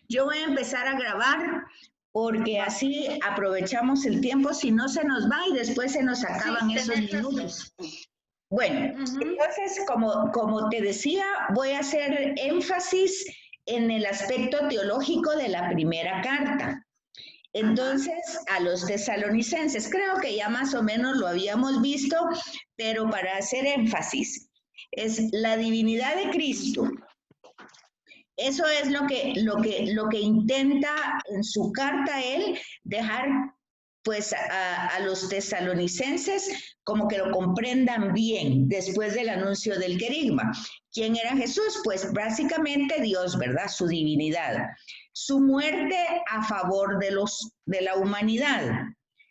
Yo voy a empezar a grabar porque así aprovechamos el tiempo, si no se nos va y después se nos acaban esos minutos. Bueno, entonces, como te decía, voy a hacer énfasis en el aspecto teológico de la primera carta. Entonces, a los tesalonicenses, creo que ya más o menos lo habíamos visto, pero para hacer énfasis, es la divinidad de Cristo. Eso es lo que intenta en su carta él dejar pues a los tesalonicenses como que lo comprendan bien después del anuncio del querigma. ¿Quién era Jesús? Pues básicamente Dios, ¿verdad? Su divinidad. Su muerte a favor de la humanidad.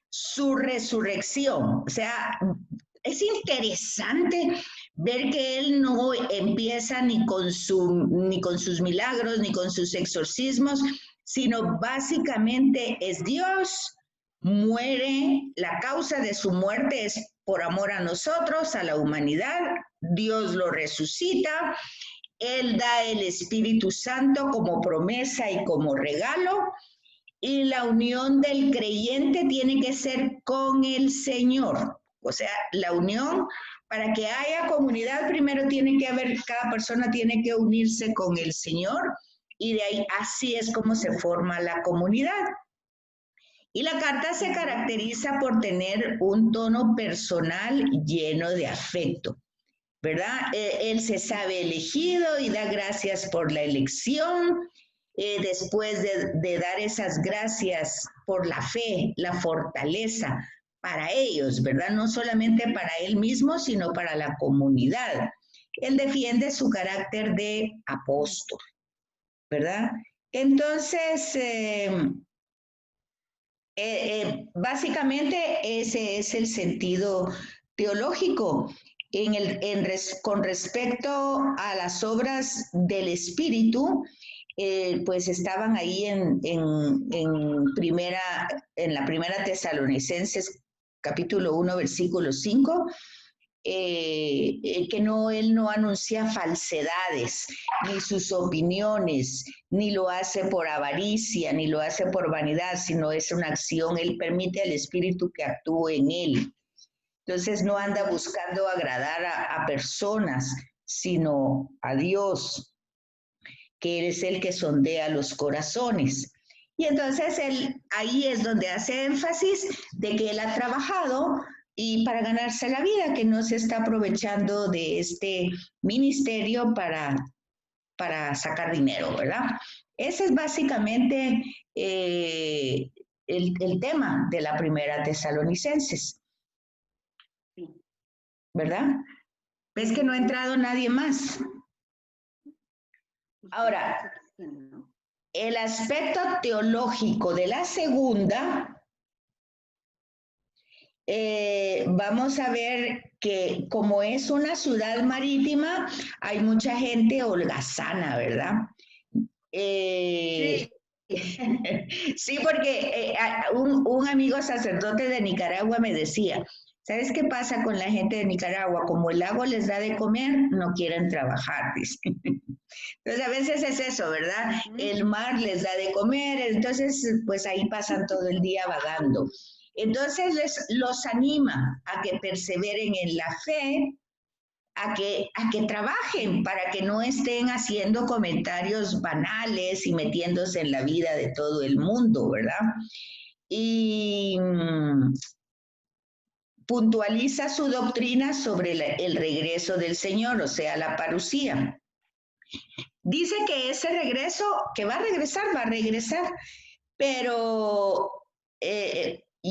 Su resurrección. O sea, es interesante ver que él no empieza ni con sus milagros, ni con sus exorcismos, sino básicamente es Dios, muere, la causa de su muerte es por amor a nosotros, a la humanidad, Dios lo resucita, él da el Espíritu Santo como promesa y como regalo, y la unión del creyente tiene que ser con el Señor. O sea, la unión, para que haya comunidad, primero tiene que haber, cada persona tiene que unirse con el Señor, y de ahí así es como se forma la comunidad. Y la carta se caracteriza por tener un tono personal lleno de afecto, ¿verdad? Él se sabe elegido y da gracias por la elección. Después de dar esas gracias por la fe, la fortaleza para ellos, ¿verdad? No solamente para él mismo, sino para la comunidad. Él defiende su carácter de apóstol, ¿verdad? Entonces, básicamente ese es el sentido teológico con respecto a las obras del Espíritu, pues estaban ahí en la primera Tesalonicenses capítulo 1 versículo 5, que él no anuncia falsedades, ni sus opiniones, ni lo hace por avaricia, ni lo hace por vanidad, sino es una acción, él permite al Espíritu que actúe en él. Entonces no anda buscando agradar a personas, sino a Dios, que es el que sondea los corazones. Y entonces ahí es donde hace énfasis de que él ha trabajado y para ganarse la vida, que no se está aprovechando de este ministerio para sacar dinero, ¿verdad? Ese es básicamente el tema de la primera Tesalonicenses, ¿verdad? ¿Ves que no ha entrado nadie más? Ahora, el aspecto teológico de la segunda, vamos a ver que como es una ciudad marítima, hay mucha gente holgazana, ¿verdad? Sí. Sí, porque un amigo sacerdote de Nicaragua me decía, ¿sabes qué pasa con la gente de Nicaragua? Como el lago les da de comer, no quieren trabajar, dice. Entonces a veces es eso, ¿verdad? El mar les da de comer, entonces pues ahí pasan todo el día vagando. Entonces los anima a que perseveren en la fe, a que trabajen para que no estén haciendo comentarios banales y metiéndose en la vida de todo el mundo, ¿verdad? Y puntualiza su doctrina sobre el regreso del Señor, o sea, la parucía. Dice que ese regreso, que va a regresar, pero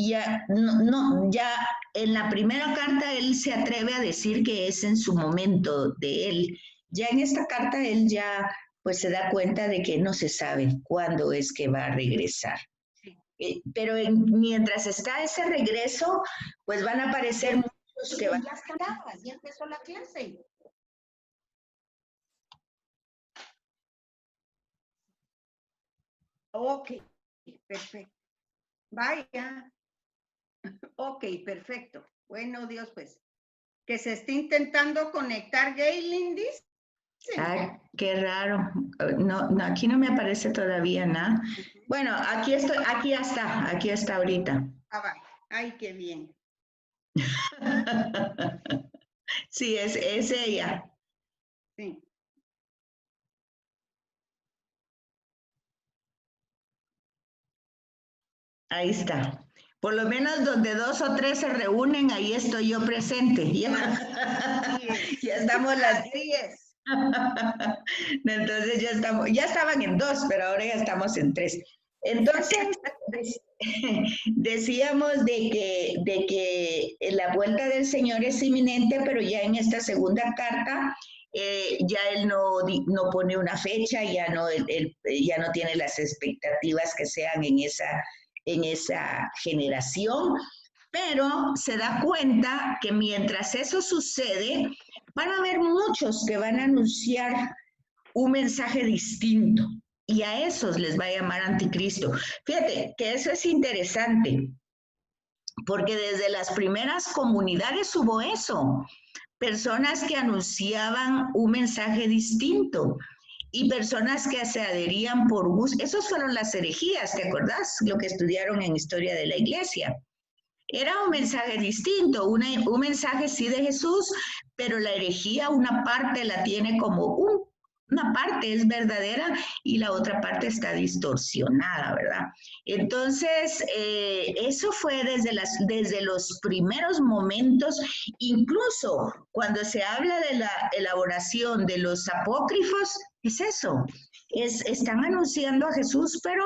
ya en la primera carta él se atreve a decir que es en su momento de él. Ya en esta carta él ya pues se da cuenta de que no se sabe cuándo es que va a regresar. Pero mientras está ese regreso, pues van a aparecer muchos que van a... Ya empezó la clase. Ok, perfecto. Vaya. Ok, perfecto. Bueno, Dios, pues. Que se esté intentando conectar Gaylin, dice. Ah, qué raro. No, no, aquí no me aparece todavía nada. Bueno, aquí estoy, aquí está ahorita. Ah, vale. Ay, qué bien. Sí, es ella. Sí. Ahí está. Por lo menos donde 2 o 3 se reúnen, ahí estoy yo presente. Ya estamos las 10. Entonces ya estaban en 2, pero ahora ya estamos en 3. Entonces, decíamos de que la vuelta del Señor es inminente, pero ya en esta segunda carta ya él no pone una fecha, ya no tiene las expectativas que sean en esa generación, pero se da cuenta que mientras eso sucede, van a haber muchos que van a anunciar un mensaje distinto y a esos les va a llamar anticristo. Fíjate que eso es interesante, porque desde las primeras comunidades hubo eso, personas que anunciaban un mensaje distinto y personas que se adherían por gusto. Esos fueron las herejías, ¿te acordás? Lo que estudiaron en Historia de la Iglesia. Era un mensaje distinto, un mensaje sí de Jesús, pero la herejía una parte la tiene como una parte es verdadera y la otra parte está distorsionada, ¿verdad? Entonces, eso fue desde los primeros momentos, incluso cuando se habla de la elaboración de los apócrifos, es eso, están anunciando a Jesús, pero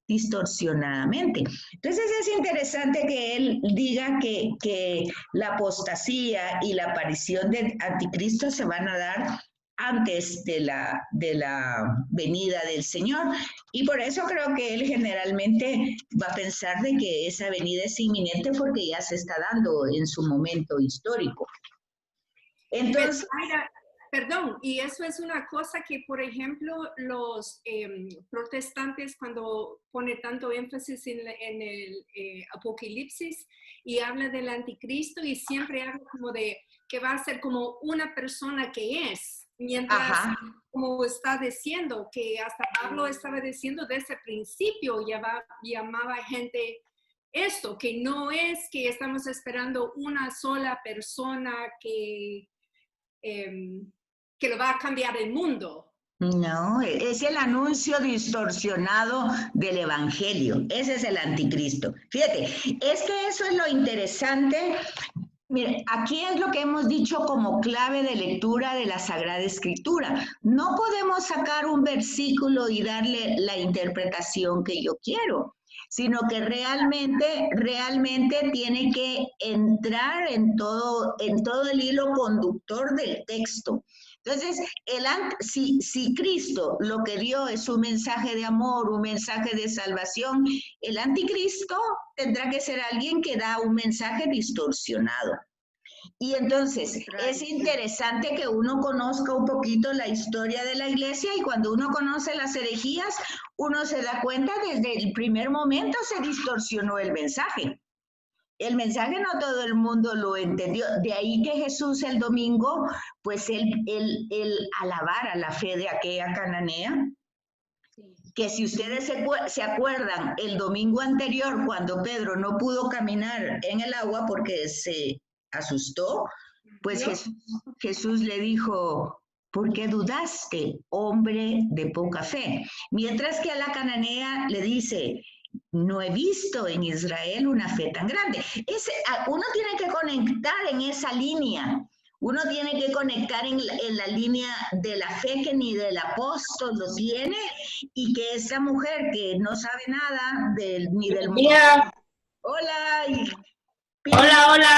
distorsionadamente. Entonces es interesante que él diga que la apostasía y la aparición del anticristo se van a dar antes de la venida del Señor. Y por eso creo que él generalmente va a pensar de que esa venida es inminente porque ya se está dando en su momento histórico. Entonces, Mayra, perdón, y eso es una cosa que, por ejemplo, los protestantes cuando pone tanto énfasis en el Apocalipsis y habla del anticristo y siempre habla como de que va a ser como una persona que es, mientras, como está diciendo, que hasta Pablo estaba diciendo desde el principio, llamaba gente esto, que no es que estamos esperando una sola persona que lo va a cambiar el mundo. No, es el anuncio distorsionado del evangelio. Ese es el anticristo. Fíjate, es que eso es lo interesante. Mire, aquí es lo que hemos dicho como clave de lectura de la Sagrada Escritura. No podemos sacar un versículo y darle la interpretación que yo quiero, sino que realmente tiene que entrar en todo el hilo conductor del texto. Entonces, si Cristo lo que dio es un mensaje de amor, un mensaje de salvación, el anticristo tendrá que ser alguien que da un mensaje distorsionado. Y entonces es interesante que uno conozca un poquito la historia de la iglesia y cuando uno conoce las herejías, uno se da cuenta desde el primer momento se distorsionó el mensaje. El mensaje no todo el mundo lo entendió. De ahí que Jesús el domingo, pues él alabara la fe de aquella cananea, que si ustedes se acuerdan, el domingo anterior, cuando Pedro no pudo caminar en el agua porque se asustó, pues Jesús le dijo, ¿por qué dudaste, hombre de poca fe? Mientras que a la cananea le dice, no he visto en Israel una fe tan grande. Uno tiene que conectar en esa línea. Uno tiene que conectar en la línea de la fe que ni del apóstol lo tiene y que esta mujer que no sabe nada ni del mundo. Hola. Hola.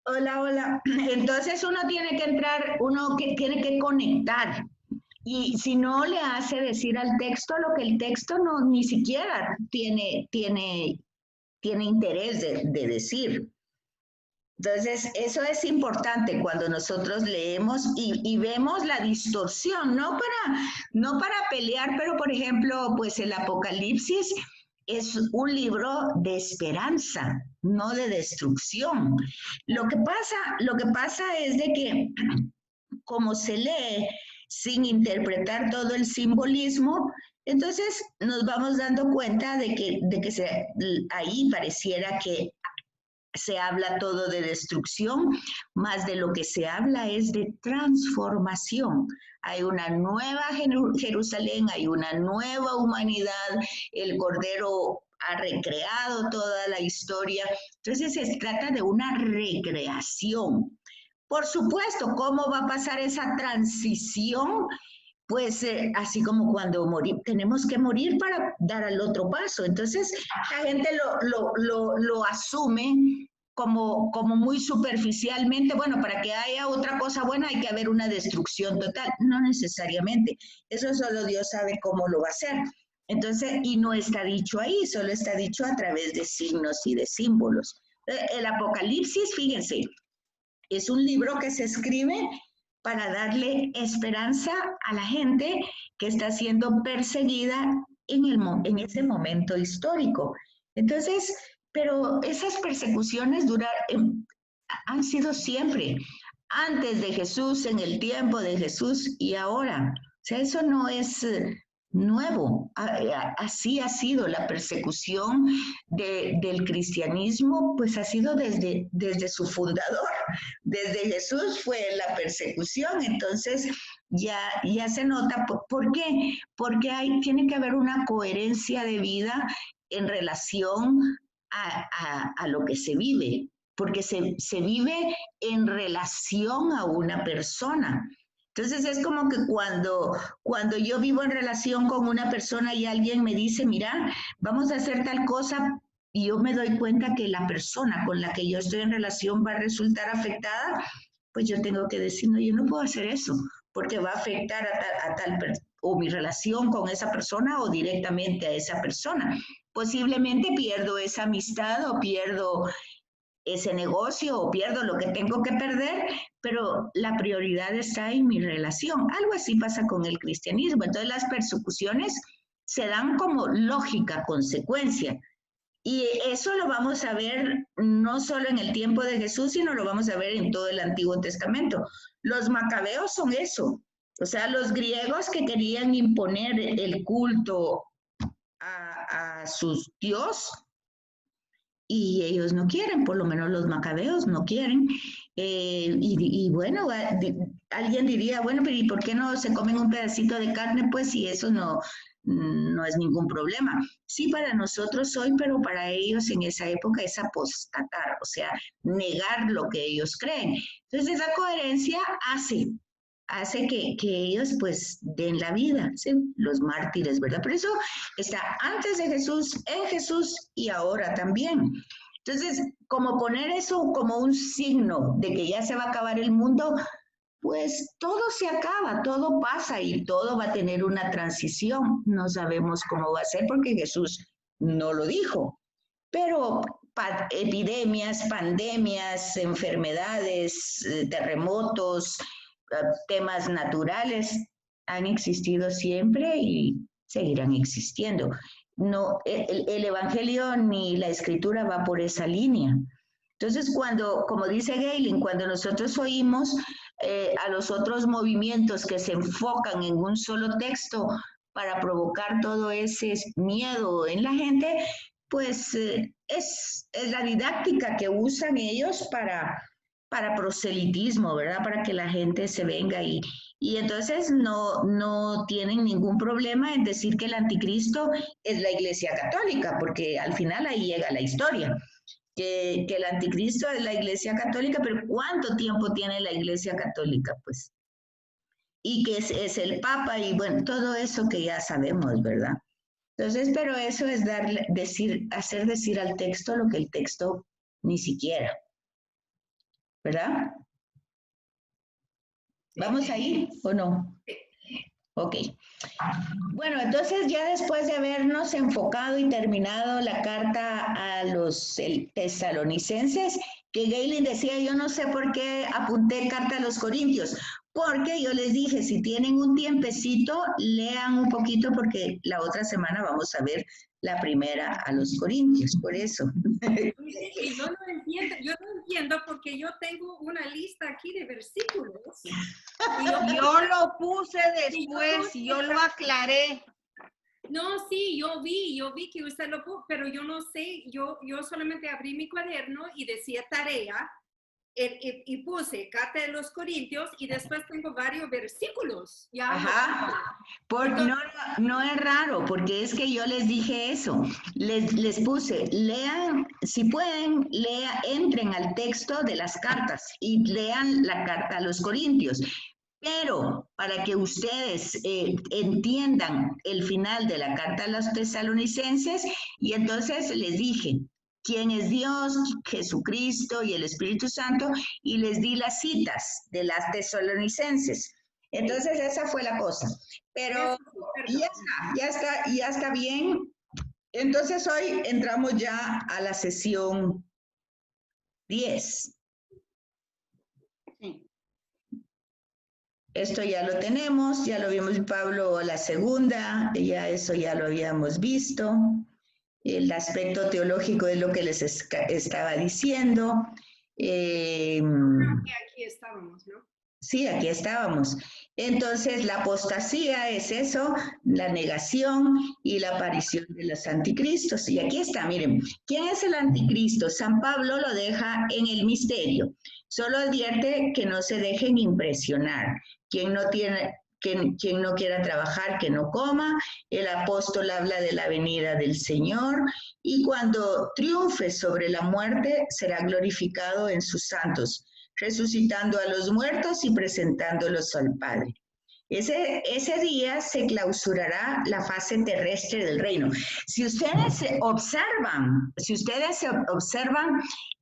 Hola. Entonces uno tiene que entrar, uno tiene que conectar. Y si no le hace decir al texto lo que el texto no ni siquiera tiene interés de decir. Entonces, eso es importante cuando nosotros leemos y vemos la distorsión, no para pelear, pero por ejemplo, pues el Apocalipsis es un libro de esperanza, no de destrucción. Lo que pasa es de que como se lee sin interpretar todo el simbolismo, entonces nos vamos dando cuenta de que ahí pareciera que se habla todo de destrucción, más de lo que se habla es de transformación. Hay una nueva Jerusalén, hay una nueva humanidad, el Cordero ha recreado toda la historia, entonces se trata de una recreación. Por supuesto, ¿cómo va a pasar esa transición? Pues así como cuando tenemos que morir para dar al otro paso. Entonces la gente lo asume como muy superficialmente. Bueno, para que haya otra cosa buena hay que haber una destrucción total. No necesariamente. Eso solo Dios sabe cómo lo va a hacer. Entonces, y no está dicho ahí, solo está dicho a través de signos y de símbolos. El Apocalipsis, fíjense, es un libro que se escribe para darle esperanza a la gente que está siendo perseguida en ese momento histórico. Entonces, pero esas persecuciones han sido siempre, antes de Jesús, en el tiempo de Jesús y ahora. O sea, eso no es nuevo. Así ha sido la persecución del cristianismo, pues ha sido desde su fundador. Desde Jesús fue la persecución, entonces ya se nota. ¿Por qué? Porque tiene que haber una coherencia de vida en relación a lo que se vive, porque se vive en relación a una persona. Entonces es como que cuando yo vivo en relación con una persona y alguien me dice, mira, vamos a hacer tal cosa, y yo me doy cuenta que la persona con la que yo estoy en relación va a resultar afectada, pues yo tengo que decir, no, yo no puedo hacer eso, porque va a afectar a tal o mi relación con esa persona o directamente a esa persona. Posiblemente pierdo esa amistad o pierdo ese negocio o pierdo lo que tengo que perder, pero la prioridad está en mi relación. Algo así pasa con el cristianismo. Entonces las persecuciones se dan como lógica consecuencia. Y eso lo vamos a ver no solo en el tiempo de Jesús, sino lo vamos a ver en todo el Antiguo Testamento. Los macabeos son eso. O sea, los griegos que querían imponer el culto a sus dios, y ellos no quieren, por lo menos los macabeos no quieren. Y bueno, alguien diría, bueno, pero ¿y por qué no se comen un pedacito de carne? Pues si eso no es ningún problema. Sí, para nosotros hoy, pero para ellos en esa época es apostatar, o sea, negar lo que ellos creen. Entonces esa coherencia hace que ellos pues den la vida, ¿sí? Los mártires, ¿verdad? Pero eso está antes de Jesús, en Jesús y ahora también. Entonces, como poner eso como un signo de que ya se va a acabar el mundo, pues todo se acaba, todo pasa y todo va a tener una transición. No sabemos cómo va a ser porque Jesús no lo dijo, pero epidemias, pandemias, enfermedades, terremotos, temas naturales han existido siempre y seguirán existiendo. No, el Evangelio ni la Escritura va por esa línea. Entonces, como dice Galen, cuando nosotros oímos a los otros movimientos que se enfocan en un solo texto para provocar todo ese miedo en la gente, pues es la didáctica que usan ellos para proselitismo, ¿verdad? Para que la gente se venga y entonces no tienen ningún problema en decir que el anticristo es la Iglesia Católica, porque al final ahí llega la historia, que el anticristo es la Iglesia Católica, pero ¿cuánto tiempo tiene la Iglesia Católica? Pues, y que es el Papa y bueno, todo eso que ya sabemos, ¿verdad? Entonces, pero eso es hacer decir al texto lo que el texto ni siquiera. ¿Verdad? ¿Vamos ahí o no? Ok. Bueno, entonces ya después de habernos enfocado y terminado la carta a los tesalonicenses, que Galen decía, yo no sé por qué apunté carta a los corintios, porque yo les dije, si tienen un tiempecito, lean un poquito porque la otra semana vamos a ver la primera a los Corintios, por eso. Y yo no entiendo porque yo tengo una lista aquí de versículos. Yo lo puse después y yo lo aclaré. No, sí, yo vi que usted lo puso, pero yo no sé, yo solamente abrí mi cuaderno y decía tarea y puse Carta de los Corintios y después tengo varios versículos. Ya. Ajá, porque no es raro, porque es que yo les dije eso, les puse, lean, si pueden, entren al texto de las cartas y lean la carta a los Corintios. Pero para que ustedes entiendan el final de la carta a los tesalonicenses, y entonces les dije, ¿quién es Dios? Jesucristo y el Espíritu Santo, y les di las citas de las tesalonicenses. Entonces esa fue la cosa. Pero ya está bien. Entonces hoy entramos ya a la sesión 10. Sí. Esto ya lo tenemos, ya lo vimos Pablo la segunda, ya eso ya lo habíamos visto. El aspecto teológico es lo que les estaba diciendo. Aquí estábamos, ¿no? Sí, aquí estábamos. Entonces, la apostasía es eso, la negación y la aparición de los anticristos. Y aquí está, miren, ¿quién es el anticristo? San Pablo lo deja en el misterio. Solo advierte que no se dejen impresionar. Quien no quiera trabajar, que no coma. El apóstol habla de la venida del Señor y cuando triunfe sobre la muerte será glorificado en sus santos, resucitando a los muertos y presentándolos al Padre. Ese día se clausurará la fase terrestre del reino. Si ustedes observan,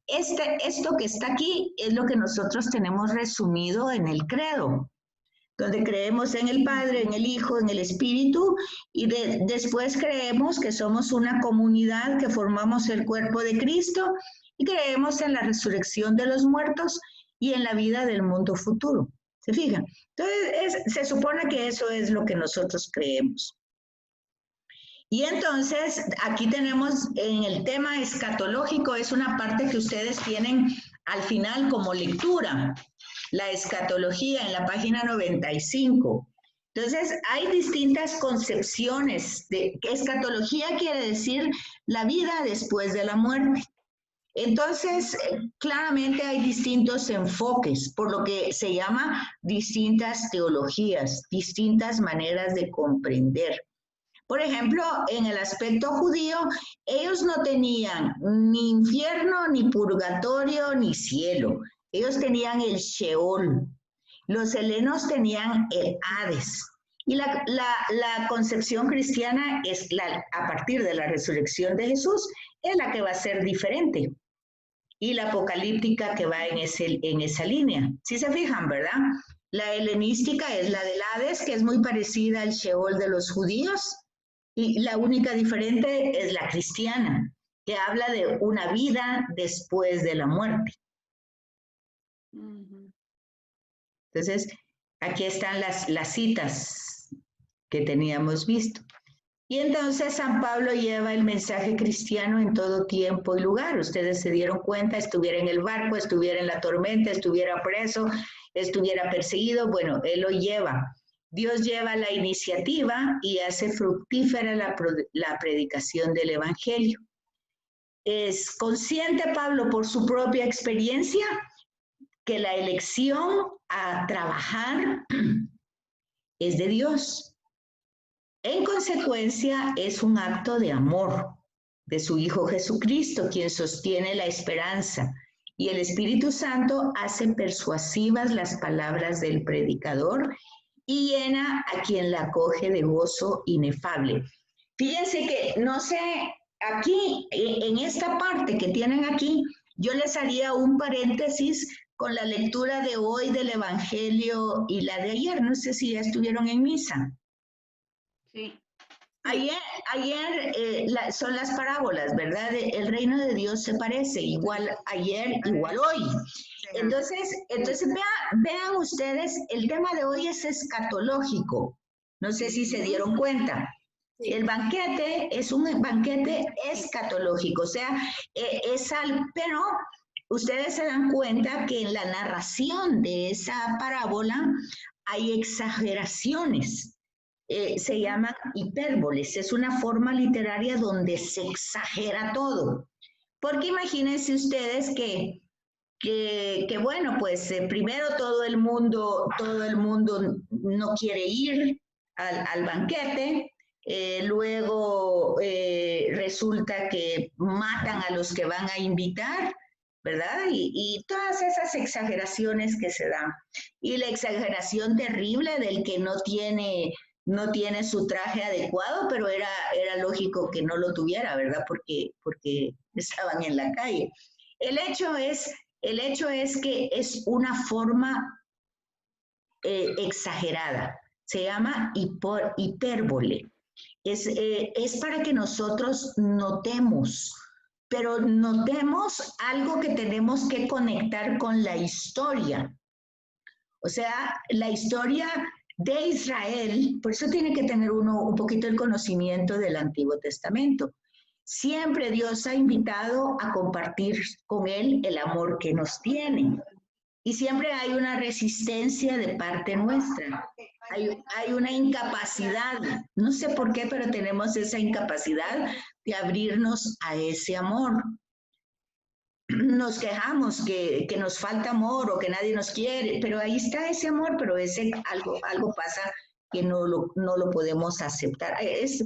esto que está aquí es lo que nosotros tenemos resumido en el credo, donde creemos en el Padre, en el Hijo, en el Espíritu, y después creemos que somos una comunidad, que formamos el cuerpo de Cristo, y creemos en la resurrección de los muertos y en la vida del mundo futuro. ¿Se fijan? Entonces, se supone que eso es lo que nosotros creemos. Y entonces, aquí tenemos en el tema escatológico, es una parte que ustedes tienen al final como lectura, la escatología en la página 95. Entonces, hay distintas concepciones de escatología, quiere decir la vida después de la muerte. Entonces, claramente hay distintos enfoques, por lo que se llama distintas teologías, distintas maneras de comprender. Por ejemplo, en el aspecto judío, ellos no tenían ni infierno, ni purgatorio, ni cielo. Ellos tenían el Sheol. Los helenos tenían el Hades. Y la concepción cristiana es a partir de la resurrección de Jesús, es la que va a ser diferente. Y la apocalíptica que va en esa línea. ¿Sí se fijan, verdad? La helenística es la del Hades, que es muy parecida al Sheol de los judíos, y la única diferente es la cristiana, que habla de una vida después de la muerte. Entonces, aquí están las citas que teníamos visto. Y entonces San Pablo lleva el mensaje cristiano en todo tiempo y lugar. Ustedes se dieron cuenta, estuviera en el barco, estuviera en la tormenta, estuviera preso, estuviera perseguido, bueno, él lo lleva. Dios lleva la iniciativa y hace fructífera la predicación del Evangelio. Es consciente Pablo por su propia experiencia que la elección a trabajar es de Dios. En consecuencia, es un acto de amor de su Hijo Jesucristo, quien sostiene la esperanza, y el Espíritu Santo hace persuasivas las palabras del predicador y llena a quien la acoge de gozo inefable. Fíjense que, no sé, aquí, en esta parte que tienen aquí, yo les haría un paréntesis con la lectura de hoy del Evangelio y la de ayer. No sé si ya estuvieron en misa. Sí. Ayer son las parábolas, ¿verdad? El reino de Dios se parece, igual ayer, igual hoy. Entonces vean ustedes, el tema de hoy es escatológico. No sé si se dieron cuenta. Sí. El banquete es un banquete escatológico, o sea, pero ustedes se dan cuenta que en la narración de esa parábola hay exageraciones. Se llaman hipérboles, es una forma literaria donde se exagera todo. Porque imagínense ustedes que bueno, pues primero todo el mundo no quiere ir al banquete, luego resulta que matan a los que van a invitar, ¿verdad? Y todas esas exageraciones que se dan. Y la exageración terrible del que no tiene su traje adecuado, pero era lógico que no lo tuviera, ¿verdad? Porque estaban en la calle. El hecho es que es una forma exagerada. Se llama hipérbole. Es para que nosotros notemos, pero notemos algo que tenemos que conectar con la historia. O sea, la historia de Israel, por eso tiene que tener uno un poquito el conocimiento del Antiguo Testamento. Siempre Dios ha invitado a compartir con Él el amor que nos tiene. Y siempre hay una resistencia de parte nuestra. Hay una incapacidad, no sé por qué, pero tenemos esa incapacidad de abrirnos a ese amor. Nos quejamos que nos falta amor o que nadie nos quiere, pero ahí está ese amor, pero algo pasa que no lo podemos aceptar. Es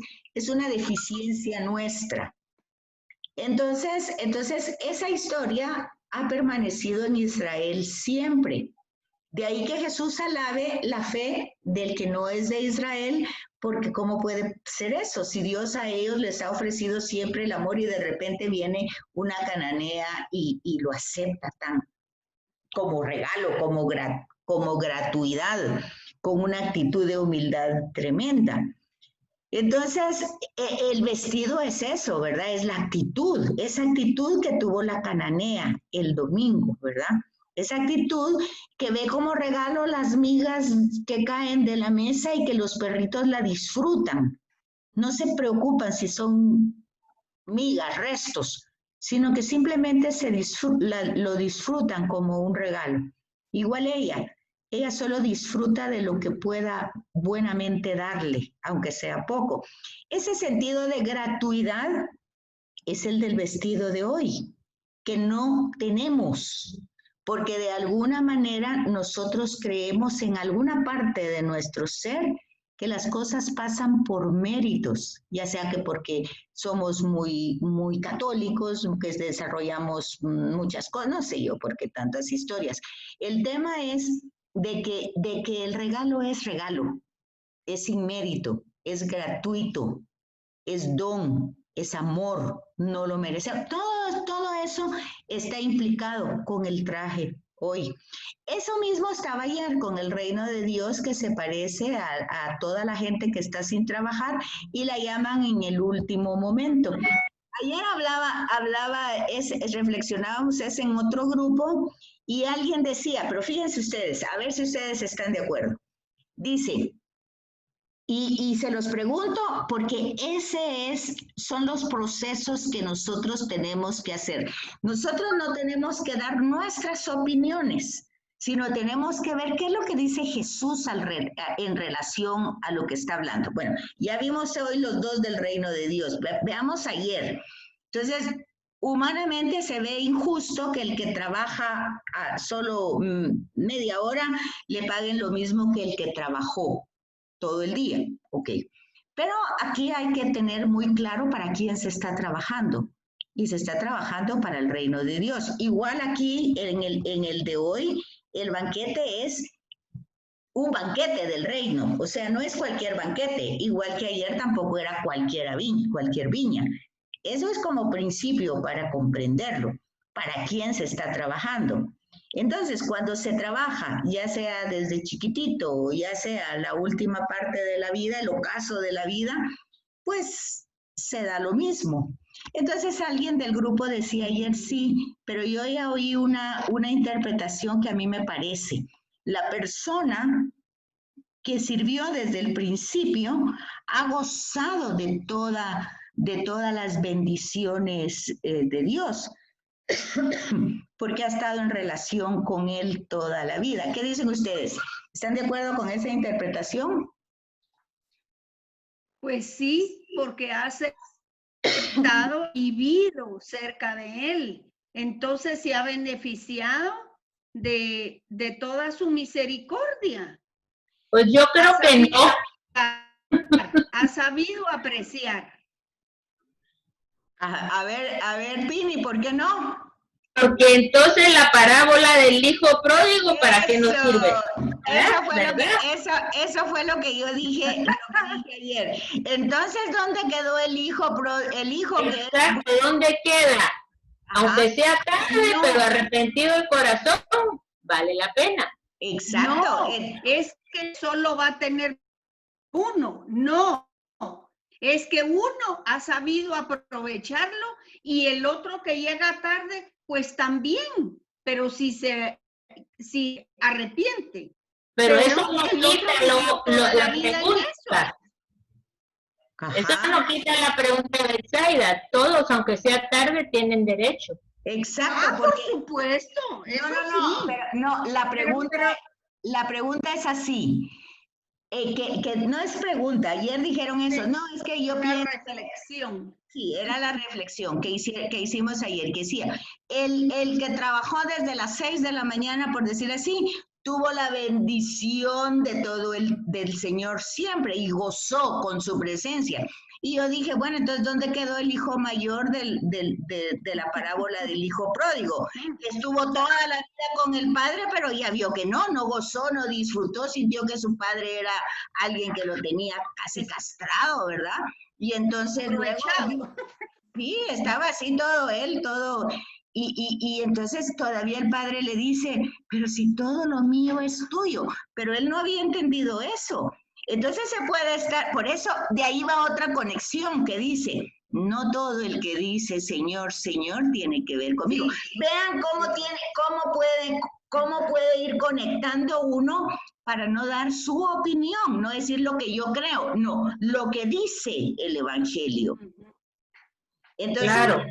una deficiencia nuestra. Entonces, esa historia ha permanecido en Israel siempre. De ahí que Jesús alabe la fe del que no es de Israel, porque ¿cómo puede ser eso? Si Dios a ellos les ha ofrecido siempre el amor y de repente viene una cananea y lo acepta como regalo, como gratuidad, con una actitud de humildad tremenda. Entonces, el vestido es eso, ¿verdad? Es la actitud, esa actitud que tuvo la cananea el domingo, ¿verdad? Esa actitud que ve como regalo las migas que caen de la mesa y que los perritos la disfrutan. No se preocupan si son migas, restos, sino que simplemente lo disfrutan como un regalo. Igual ella solo disfruta de lo que pueda buenamente darle, aunque sea poco. Ese sentido de gratuidad es el del vestido de hoy, que no tenemos, porque de alguna manera nosotros creemos en alguna parte de nuestro ser que las cosas pasan por méritos, ya sea que porque somos muy, muy católicos, que desarrollamos muchas cosas, no sé yo por qué tantas historias. El tema es de que el regalo, es sin mérito, es gratuito, es don, es amor, no lo merece. Todo eso está implicado con el traje hoy. Eso mismo estaba ayer con el reino de Dios, que se parece a toda la gente que está sin trabajar y la llaman en el último momento. Ayer reflexionábamos en otro grupo y alguien decía, pero fíjense ustedes, a ver si ustedes están de acuerdo. Dice, y se los pregunto porque son los procesos que nosotros tenemos que hacer. Nosotros no tenemos que dar nuestras opiniones, sino tenemos que ver qué es lo que dice Jesús en relación a lo que está hablando. Bueno, ya vimos hoy los dos del reino de Dios. Veamos ayer. Entonces, humanamente se ve injusto que el que trabaja solo media hora le paguen lo mismo que el que trabajó todo el día, ok. Pero aquí hay que tener muy claro para quién se está trabajando. Y se está trabajando para el reino de Dios. Igual aquí, en el de hoy, el banquete es un banquete del reino. O sea, no es cualquier banquete. Igual que ayer tampoco era cualquier viña. Eso es como principio para comprenderlo. Para quién se está trabajando. Entonces, cuando se trabaja, ya sea desde chiquitito o ya sea la última parte de la vida, el ocaso de la vida, pues se da lo mismo. Entonces alguien del grupo decía ayer, sí, pero yo ya oí una interpretación que a mí me parece. La persona que sirvió desde el principio ha gozado de todas las bendiciones de Dios, porque ha estado en relación con Él toda la vida. ¿Qué dicen ustedes? ¿Están de acuerdo con esa interpretación? Pues sí, porque has estado y vivido cerca de Él. Entonces se ha beneficiado de toda su misericordia. Pues yo creo que no. Ha sabido apreciar. A ver, Pini, ¿por qué no? Porque entonces la parábola del hijo pródigo, ¿para qué nos sirve? Eso fue lo que yo dije, ayer. Entonces, ¿dónde quedó el hijo? Exacto, ¿dónde queda? Ajá. Aunque sea tarde, no, pero arrepentido el corazón, vale la pena. Exacto. No, es que solo va a tener uno, no. Es que uno ha sabido aprovecharlo y el otro que llega tarde, pues también, pero si arrepiente. Pero eso no quita la pregunta. Eso no quita la pregunta de Zaida. Todos, aunque sea tarde, tienen derecho. Exacto. Por supuesto. No, la pregunta es así. Que no es pregunta, ayer dijeron eso, no, es que yo pienso... reflexión. Sí, era la reflexión que hicimos ayer, que decía, el que trabajó desde las 6 de la mañana, por decir así, tuvo la bendición de del Señor siempre y gozó con su presencia. Y yo dije, bueno, entonces, ¿dónde quedó el hijo mayor de la parábola del hijo pródigo? Estuvo toda la vida con el padre, pero ya vio que no gozó, no disfrutó, sintió que su padre era alguien que lo tenía casi castrado, ¿verdad? Y entonces luego, sí, estaba así todo. Y entonces todavía el padre le dice, pero si todo lo mío es tuyo, pero él no había entendido eso. Entonces se puede estar, por eso de ahí va otra conexión que dice, no todo el que dice Señor, Señor tiene que ver conmigo. Sí. Vean cómo puede ir conectando uno para no dar su opinión, no decir lo que yo creo, no, lo que dice el Evangelio. Entonces, claro.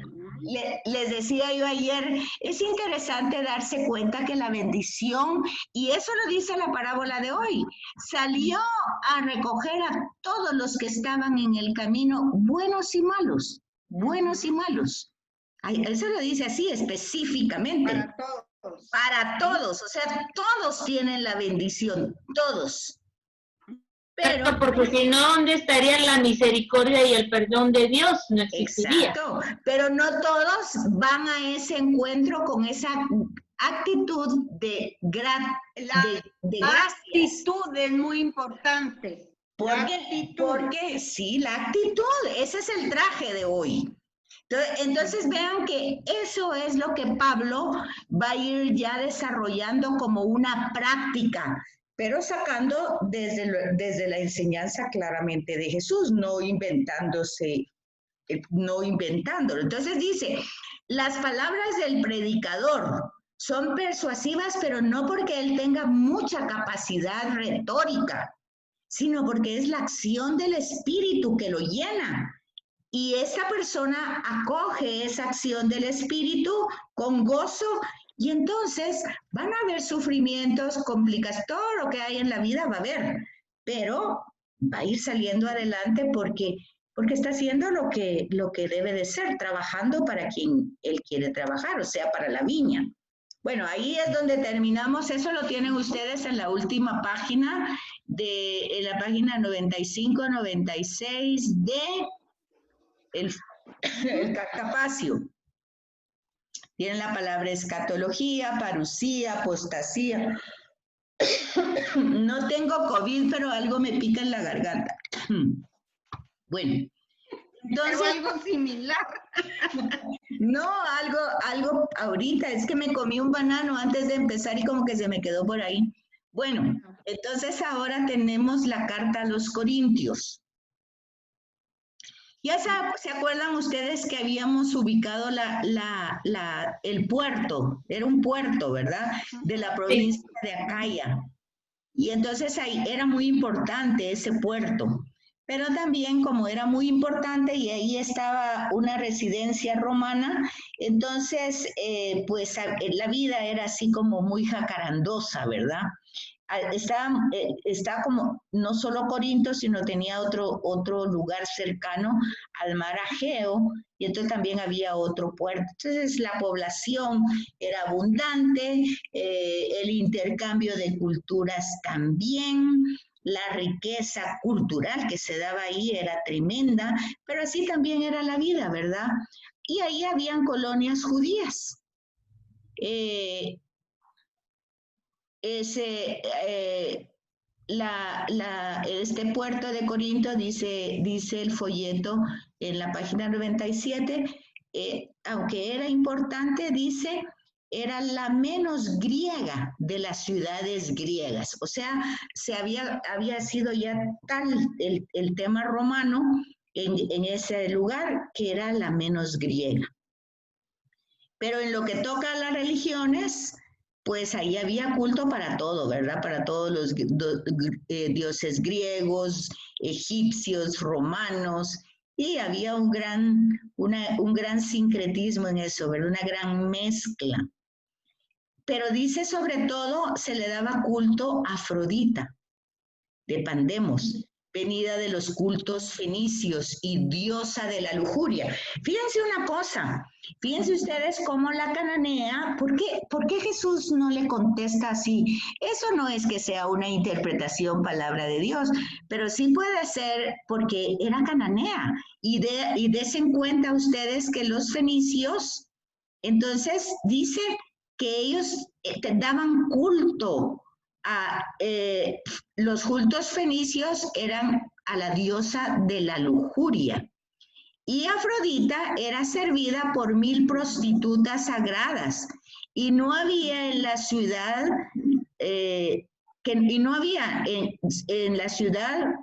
Les decía yo ayer, es interesante darse cuenta que la bendición, y eso lo dice la parábola de hoy, salió a recoger a todos los que estaban en el camino, buenos y malos, buenos y malos. Eso lo dice así específicamente. Para todos. Para todos, o sea, todos tienen la bendición, todos. Pero, porque si no, ¿dónde estaría la misericordia y el perdón de Dios? No existiría. Exacto, pero no todos van a ese encuentro con esa actitud de gracia. Actitud es muy importante. Porque sí, la actitud, ese es el traje de hoy. Entonces vean que eso es lo que Pablo va a ir ya desarrollando como una práctica, pero sacando desde la enseñanza claramente de Jesús, no inventándolo. Entonces dice, las palabras del predicador son persuasivas, pero no porque él tenga mucha capacidad retórica, sino porque es la acción del Espíritu que lo llena. Y esa persona acoge esa acción del Espíritu con gozo. Y entonces van a haber sufrimientos, complicaciones, todo lo que hay en la vida va a haber, pero va a ir saliendo adelante porque está haciendo lo que debe de ser, trabajando para quien él quiere trabajar, o sea, para la viña. Bueno, ahí es donde terminamos, eso lo tienen ustedes en la última página, en la página 95-96 de el Cartapacio. Tienen la palabra escatología, parusía, apostasía. No tengo COVID, pero algo me pica en la garganta. Bueno, entonces... algo similar. No, algo ahorita, es que me comí un banano antes de empezar y como que se me quedó por ahí. Bueno, entonces ahora tenemos la carta a los Corintios. ¿Se acuerdan ustedes que habíamos ubicado el puerto? Era un puerto, ¿verdad? De la provincia de Acaya. Y entonces ahí era muy importante ese puerto. Pero también como era muy importante y ahí estaba una residencia romana, entonces pues la vida era así como muy jacarandosa, ¿verdad? Está como no solo Corinto, sino tenía otro lugar cercano al mar Egeo, y entonces también había otro puerto. Entonces la población era abundante, el intercambio de culturas también, la riqueza cultural que se daba ahí era tremenda, pero así también era la vida, ¿verdad? Y ahí habían colonias judías. Este puerto de Corinto, dice el folleto en la página 97, aunque era importante, dice, era la menos griega de las ciudades griegas. O sea, había sido ya tal el tema romano en ese lugar que era la menos griega. Pero en lo que toca a las religiones, pues ahí había culto para todo, ¿verdad? Para todos los dioses griegos, egipcios, romanos, y había un gran sincretismo en eso, ¿verdad? Una gran mezcla. Pero dice sobre todo, se le daba culto a Afrodita, de Pandemos, venida de los cultos fenicios y diosa de la lujuria. Fíjense una cosa, fíjense ustedes cómo la cananea, ¿por qué Jesús no le contesta así? Eso no es que sea una interpretación palabra de Dios, pero sí puede ser porque era cananea. Y desen cuenta ustedes que los fenicios, entonces dice que ellos daban culto los cultos fenicios eran a la diosa de la lujuria. Y Afrodita era servida por 1000 prostitutas sagradas. Y no había en la ciudad, en la ciudad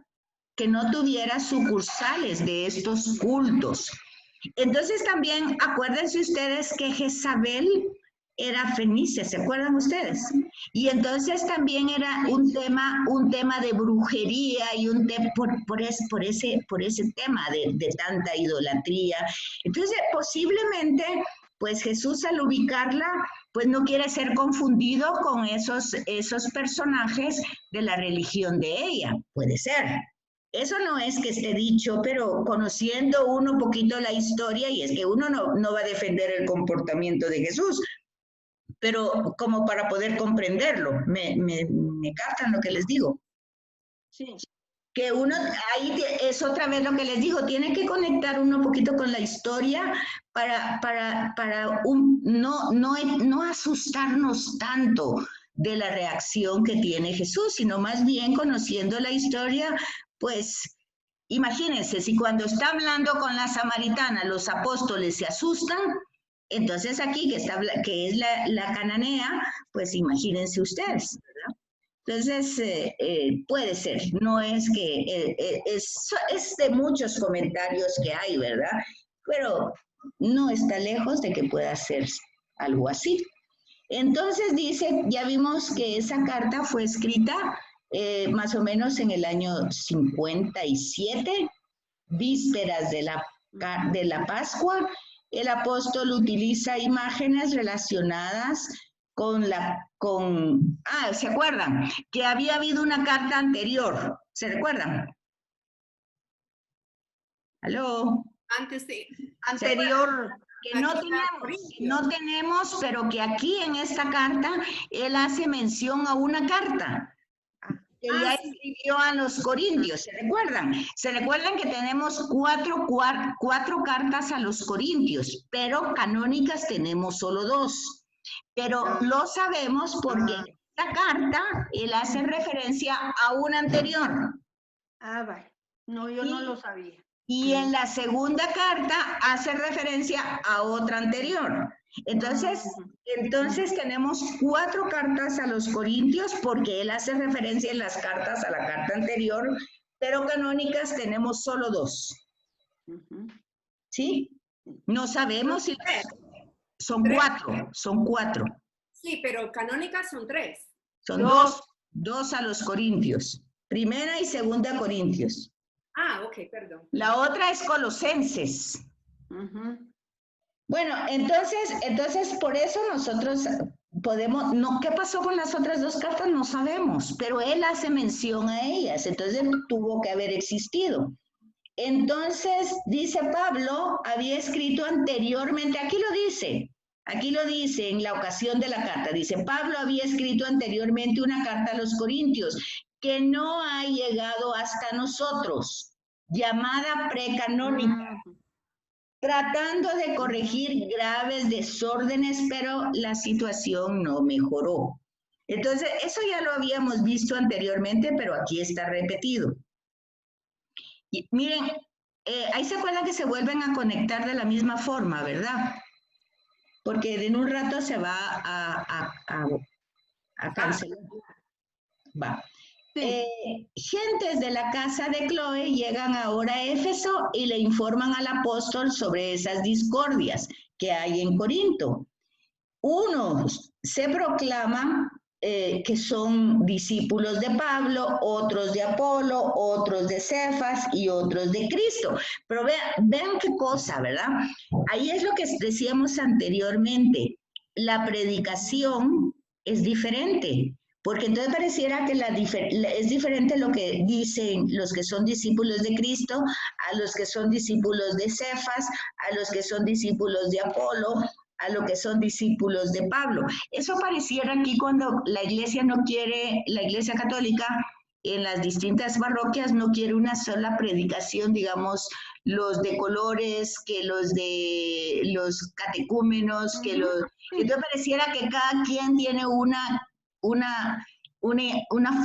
que no tuviera sucursales de estos cultos. Entonces también acuérdense ustedes que Jezabel era fenicia, ¿se acuerdan ustedes? Y entonces también era un tema de brujería y un tema por ese tema de tanta idolatría. Entonces, posiblemente, pues Jesús al ubicarla, pues no quiere ser confundido con esos personajes de la religión de ella, puede ser. Eso no es que esté dicho, pero conociendo uno un poquito la historia, y es que uno no va a defender el comportamiento de Jesús, pero como para poder comprenderlo, me captan lo que les digo. Sí. Que uno, ahí es otra vez lo que les digo, tiene que conectar uno un poquito con la historia para no asustarnos tanto de la reacción que tiene Jesús, sino más bien conociendo la historia, pues imagínense, si cuando está hablando con la samaritana los apóstoles se asustan, entonces aquí que es la cananea, pues imagínense ustedes, ¿verdad? Entonces, puede ser, no es que, es de muchos comentarios que hay, ¿verdad? Pero no está lejos de que pueda ser algo así. Entonces dice, ya vimos que esa carta fue escrita más o menos en el año 57, vísperas de la Pascua. El apóstol utiliza imágenes relacionadas ¿se acuerdan? Que había habido una carta anterior, ¿se recuerdan? ¿Aló? Anterior. Que no tenemos, pero que aquí en esta carta, él hace mención a una carta que ya escribió a los corintios, ¿se recuerdan? Se recuerdan que tenemos cuatro cartas a los corintios, pero canónicas tenemos solo 2. Pero lo sabemos porque en esta carta él hace referencia a una anterior. Vale. No, yo no lo sabía. Y en la segunda carta hace referencia a otra anterior. Entonces tenemos 4 cartas a los corintios porque él hace referencia en las cartas a la carta anterior, pero canónicas tenemos solo 2. ¿Sí? No sabemos si son cuatro. Sí, pero canónicas son 3. Son dos a los Corintios. Primera y segunda Corintios. Ah, ok, perdón. La otra es Colosenses. Bueno, entonces por eso nosotros podemos, no, ¿qué pasó con las otras 2 cartas? No sabemos, pero él hace mención a ellas, entonces tuvo que haber existido. Entonces, dice Pablo, había escrito anteriormente, aquí lo dice en la ocasión de la carta, dice, Pablo había escrito anteriormente una carta a los Corintios, que no ha llegado hasta nosotros, llamada precanónica, tratando de corregir graves desórdenes, pero la situación no mejoró. Entonces, eso ya lo habíamos visto anteriormente, pero aquí está repetido. Y miren, ahí se acuerdan que se vuelven a conectar de la misma forma, ¿verdad? Porque en un rato se va a cancelar. Va. Gentes de la casa de Chloe llegan ahora a Éfeso y le informan al apóstol sobre esas discordias que hay en Corinto. Unos se proclaman que son discípulos de Pablo, otros de Apolo, otros de Cefas y otros de Cristo. Pero vean qué cosa, ¿verdad? Ahí es lo que decíamos anteriormente. La predicación es diferente. Porque entonces pareciera que es diferente lo que dicen los que son discípulos de Cristo, a los que son discípulos de Cefas, a los que son discípulos de Apolo, a los que son discípulos de Pablo. Eso pareciera aquí cuando la iglesia la iglesia católica en las distintas parroquias no quiere una sola predicación, digamos, los de colores, que los de los catecúmenos, que los... Entonces pareciera que cada quien tiene una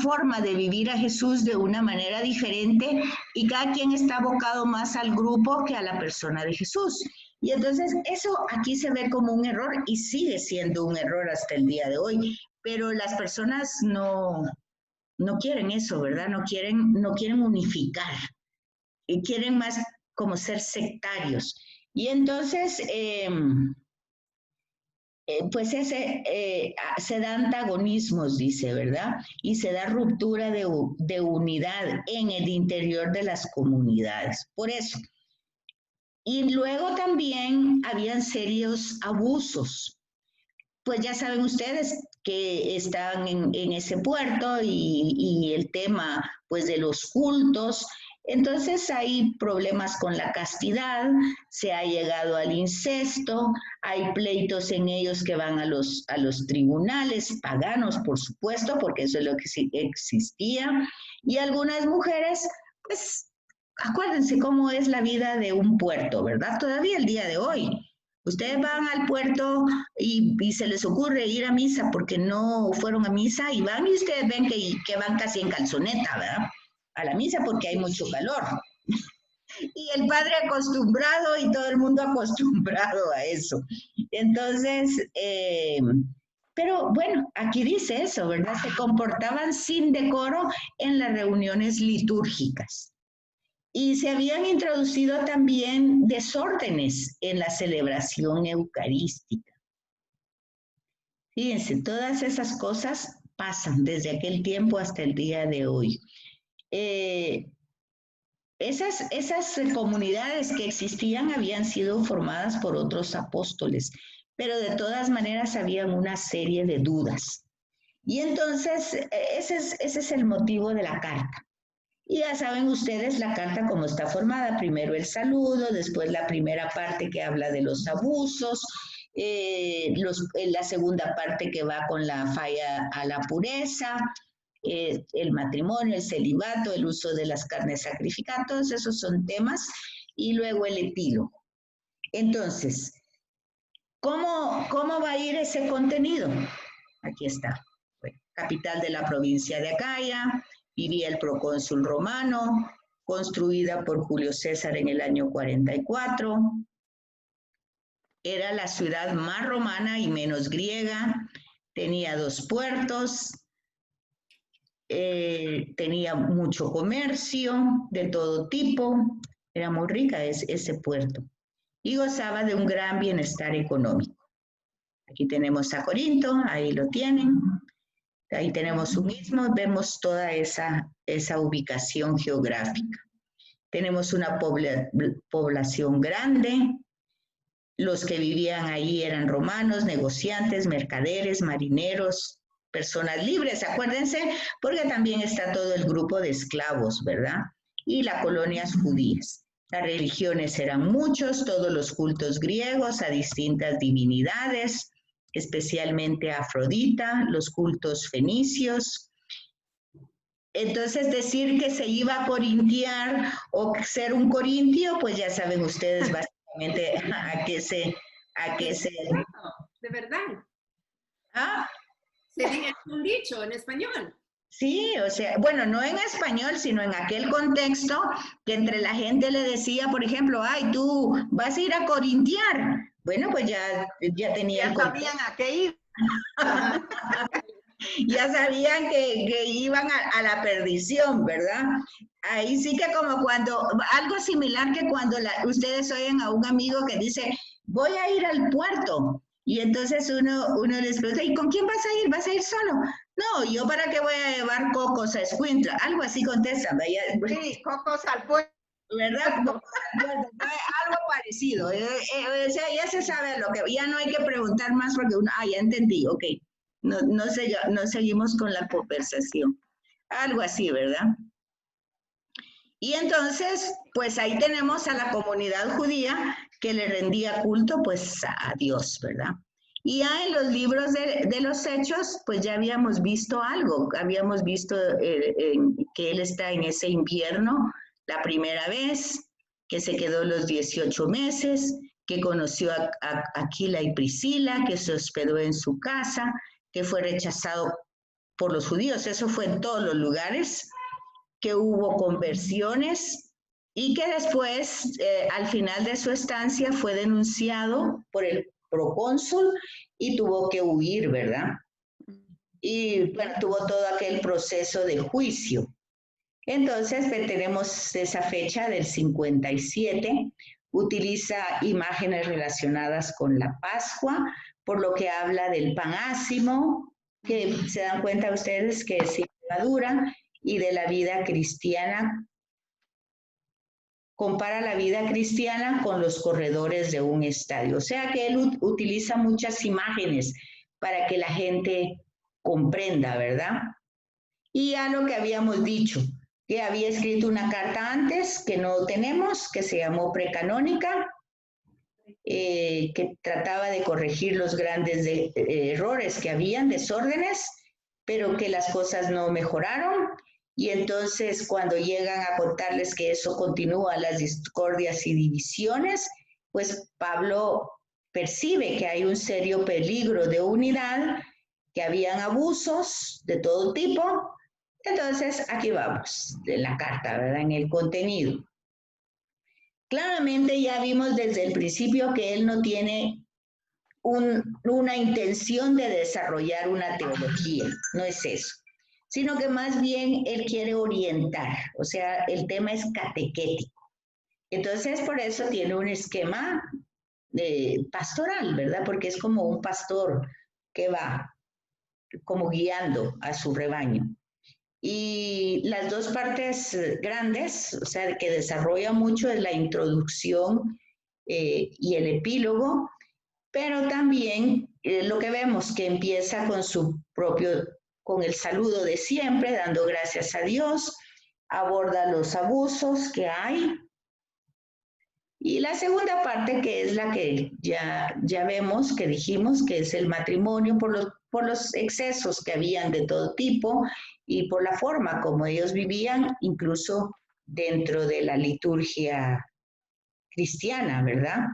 forma de vivir a Jesús de una manera diferente y cada quien está abocado más al grupo que a la persona de Jesús. Y entonces eso aquí se ve como un error y sigue siendo un error hasta el día de hoy, pero las personas no quieren eso, ¿verdad? No quieren unificar y quieren más como ser sectarios. Y entonces... pues se da antagonismos, dice, ¿verdad? Y se da ruptura de unidad en el interior de las comunidades. Por eso. Y luego también habían serios abusos. Pues ya saben ustedes que están en ese puerto y el tema pues de los cultos. Entonces hay problemas con la castidad, se ha llegado al incesto, hay pleitos en ellos que van a los tribunales paganos, por supuesto, porque eso es lo que existía. Y algunas mujeres, pues acuérdense cómo es la vida de un puerto, ¿verdad? Todavía el día de hoy. Ustedes van al puerto y se les ocurre ir a misa porque no fueron a misa y van y ustedes ven que van casi en calzoneta, ¿verdad? A la misa porque hay mucho calor. Y el padre acostumbrado y todo el mundo acostumbrado a eso. Entonces, pero bueno, aquí dice eso, ¿verdad? Se comportaban sin decoro en las reuniones litúrgicas. Y se habían introducido también desórdenes en la celebración eucarística. Fíjense, todas esas cosas pasan desde aquel tiempo hasta el día de hoy. Esas comunidades que existían habían sido formadas por otros apóstoles, pero de todas maneras habían una serie de dudas. Y entonces ese es el motivo de la carta. Y ya saben ustedes la carta cómo está formada. Primero el saludo, después la primera parte que habla de los abusos, la segunda parte que va con la falla a la pureza, el matrimonio, el celibato, el uso de las carnes sacrificadas, todos esos son temas, y luego el epílogo. Entonces, ¿cómo va a ir ese contenido? Aquí está. Bueno, capital de la provincia de Acaya, vivía el procónsul romano, construida por Julio César en el año 44. Era la ciudad más romana y menos griega. Tenía 2 puertos. Tenía mucho comercio de todo tipo. Era muy rica ese puerto. Y gozaba de un gran bienestar económico. Aquí tenemos a Corinto, ahí lo tienen. Ahí tenemos su mismo, vemos toda esa ubicación geográfica. Tenemos una población grande. Los que vivían ahí eran romanos, negociantes, mercaderes, marineros, personas libres, acuérdense, porque también está todo el grupo de esclavos, ¿verdad? Y las colonias judías. Las religiones eran muchos, todos los cultos griegos a distintas divinidades, especialmente a Afrodita, los cultos fenicios. Entonces, decir que se iba a corintiar o ser un corintio, pues ya saben ustedes básicamente a qué se... De verdad. ¿Ah? Sería un dicho en español. Sí, o sea, bueno, no en español, sino en aquel contexto que entre la gente le decía, por ejemplo, ay, tú vas a ir a corintiar. Bueno, pues ya tenían... Ya sabían a qué ir. Ya sabían que iban a la perdición, ¿verdad? Ahí sí que como cuando, algo similar que cuando ustedes oyen a un amigo que dice, voy a ir al puerto. Y entonces uno les pregunta, ¿y con quién vas a ir? ¿Vas a ir solo? No, ¿yo para qué voy a llevar cocos a Escuintla? Algo así contestan. Sí, cocos al puerto. ¿Verdad? Algo parecido. O sea, ya se sabe lo que, ya no hay que preguntar más porque uno, ya entendí, ok. No seguimos con la conversación. Algo así, ¿verdad? Y entonces, pues ahí tenemos a la comunidad judía que le rendía culto, pues, a Dios, ¿verdad? Y ya en los libros de los Hechos, pues ya habíamos visto algo. Habíamos visto que él está en ese invierno la primera vez, que se quedó los 18 meses, que conoció a Aquila y Priscila, que se hospedó en su casa, que fue rechazado por los judíos. Eso fue en todos los lugares, que hubo conversiones y que después, al final de su estancia, fue denunciado por el procónsul y tuvo que huir, ¿verdad? Y bueno, tuvo todo aquel proceso de juicio. Entonces, tenemos esa fecha del 57, utiliza imágenes relacionadas con la Pascua, por lo que habla del pan ácimo, que se dan cuenta ustedes que es sin levadura, y de la vida cristiana. Compara la vida cristiana con los corredores de un estadio. O sea que él utiliza muchas imágenes para que la gente comprenda, ¿verdad? Y a lo que habíamos dicho, que había escrito una carta antes que no tenemos, que se llamó precanónica, que trataba de corregir los grandes errores que habían, desórdenes, pero que las cosas no mejoraron. Y entonces cuando llegan a contarles que eso continúa, las discordias y divisiones, pues Pablo percibe que hay un serio peligro de unidad, que habían abusos de todo tipo. Entonces aquí vamos, en la carta, ¿verdad? En el contenido. Claramente ya vimos desde el principio que él no tiene una intención de desarrollar una teología, no es eso, sino que más bien él quiere orientar, o sea, el tema es catequético. Entonces, por eso tiene un esquema pastoral, ¿verdad? Porque es como un pastor que va como guiando a su rebaño. Y las dos partes grandes, o sea, que desarrolla mucho es la introducción y el epílogo, pero también lo que vemos que empieza con el saludo de siempre, dando gracias a Dios, aborda los abusos que hay. Y la segunda parte, que es la que ya vemos, que dijimos, que es el matrimonio por los excesos que habían de todo tipo y por la forma como ellos vivían, incluso dentro de la liturgia cristiana, ¿verdad?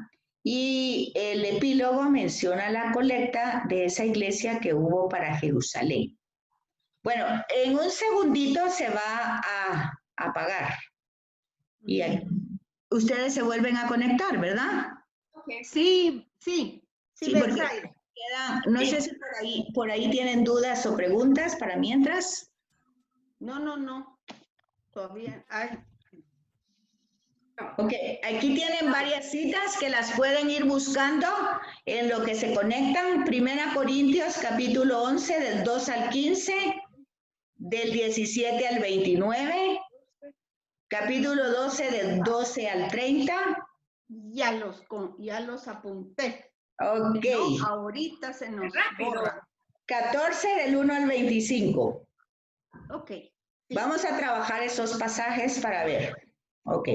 Y el epílogo menciona la colecta de esa iglesia que hubo para Jerusalén. Bueno, en un segundito se va a apagar. Y ustedes se vuelven a conectar, ¿verdad? Okay. Sí, no sé si por ahí tienen dudas o preguntas para mientras. No. Todavía hay. Ok, aquí tienen varias citas que las pueden ir buscando en lo que se conectan. 1 Corintios capítulo 11 del 2 al 15, del 17 al 29, capítulo 12 del 12 al 30. Ya los apunté. Ok. No, ahorita se nos borra. 14 del 1 al 25. Ok. Sí. Vamos a trabajar esos pasajes para ver. Ok.